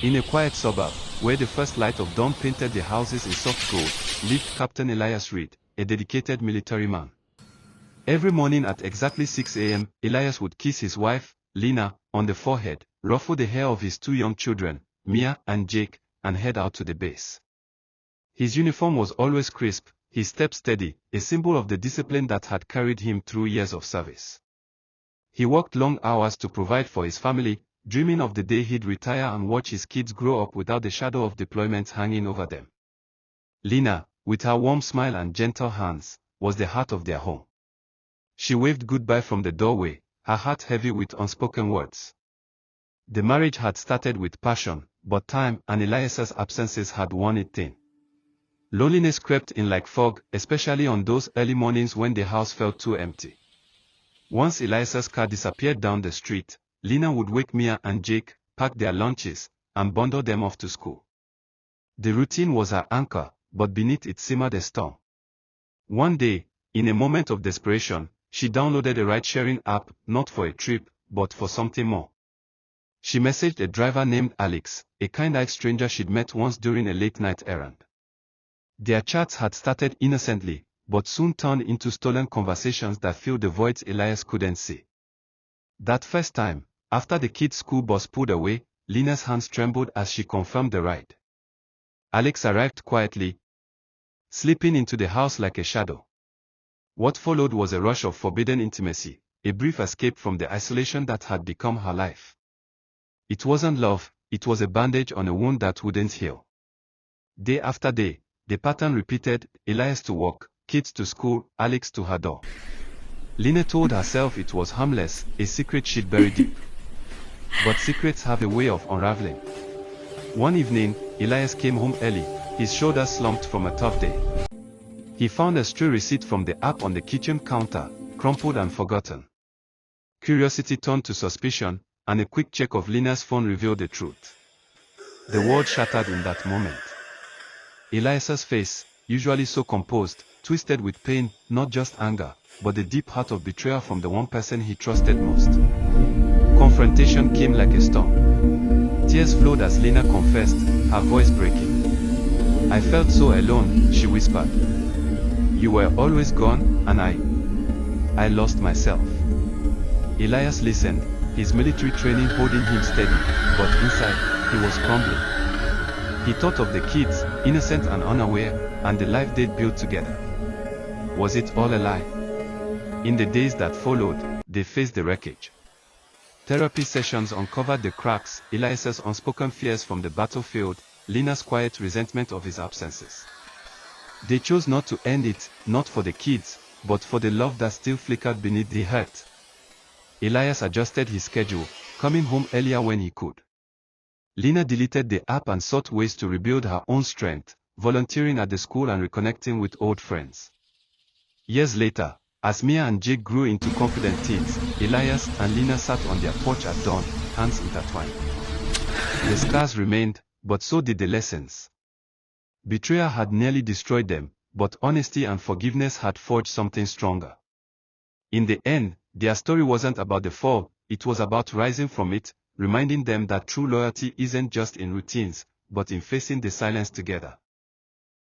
In a quiet suburb, where the first light of dawn painted the houses in soft gold, lived Captain Elias Reed, a dedicated military man. Every morning at exactly 6 a.m., Elias would kiss his wife, Lena, on the forehead, ruffle the hair of his two young children, Mia and Jake, and head out to the base. His uniform was always crisp, his step steady, a symbol of the discipline that had carried him through years of service. He worked long hours to provide for his family, dreaming of the day he'd retire and watch his kids grow up without the shadow of deployment hanging over them. Lena, with her warm smile and gentle hands, was the heart of their home. She waved goodbye from the doorway, her heart heavy with unspoken words. The marriage had started with passion, but time and Elias's absences had worn it thin. Loneliness crept in like fog, especially on those early mornings when the house felt too empty. Once Elias's car disappeared down the street, Lena would wake Mia and Jake, pack their lunches, and bundle them off to school. The routine was her anchor, but beneath it simmered a storm. One day, in a moment of desperation, she downloaded a ride-sharing app, not for a trip, but for something more. She messaged a driver named Alex, a kind-eyed stranger she'd met once during a late-night errand. Their chats had started innocently, but soon turned into stolen conversations that filled the voids Elias couldn't see. That first time, after the kids' school bus pulled away, Lena's hands trembled as she confirmed the ride. Alex arrived quietly, slipping into the house like a shadow. What followed was a rush of forbidden intimacy, a brief escape from the isolation that had become her life. It wasn't love, it was a bandage on a wound that wouldn't heal. Day after day, the pattern repeated, Elias to work, kids to school, Alex to her door. Lena told herself it was harmless, a secret she'd buried deep. But secrets have a way of unraveling. One evening, Elias came home early, his shoulders slumped from a tough day. He found a stray receipt from the app on the kitchen counter, crumpled and forgotten. Curiosity turned to suspicion, and a quick check of Lena's phone revealed the truth. The world shattered in that moment. Elias's face, usually so composed, twisted with pain, not just anger, but the deep heart of betrayal from the one person he trusted most. Confrontation came like a storm. Tears flowed as Lena confessed, her voice breaking. I felt so alone, she whispered. You were always gone, and I lost myself. Elias listened, his military training holding him steady, but inside, he was crumbling. He thought of the kids, innocent and unaware, and the life they'd built together. Was it all a lie? In the days that followed, they faced the wreckage. Therapy sessions uncovered the cracks, Elias's unspoken fears from the battlefield, Lena's quiet resentment of his absences. They chose not to end it, not for the kids, but for the love that still flickered beneath the hurt. Elias adjusted his schedule, coming home earlier when he could. Lena deleted the app and sought ways to rebuild her own strength, volunteering at the school and reconnecting with old friends. Years later, as Mia and Jake grew into confident teens, Elias and Lena sat on their porch at dawn, hands intertwined. The scars remained, but so did the lessons. Betrayal had nearly destroyed them, but honesty and forgiveness had forged something stronger. In the end, their story wasn't about the fall, it was about rising from it, reminding them that true loyalty isn't just in routines, but in facing the silence together.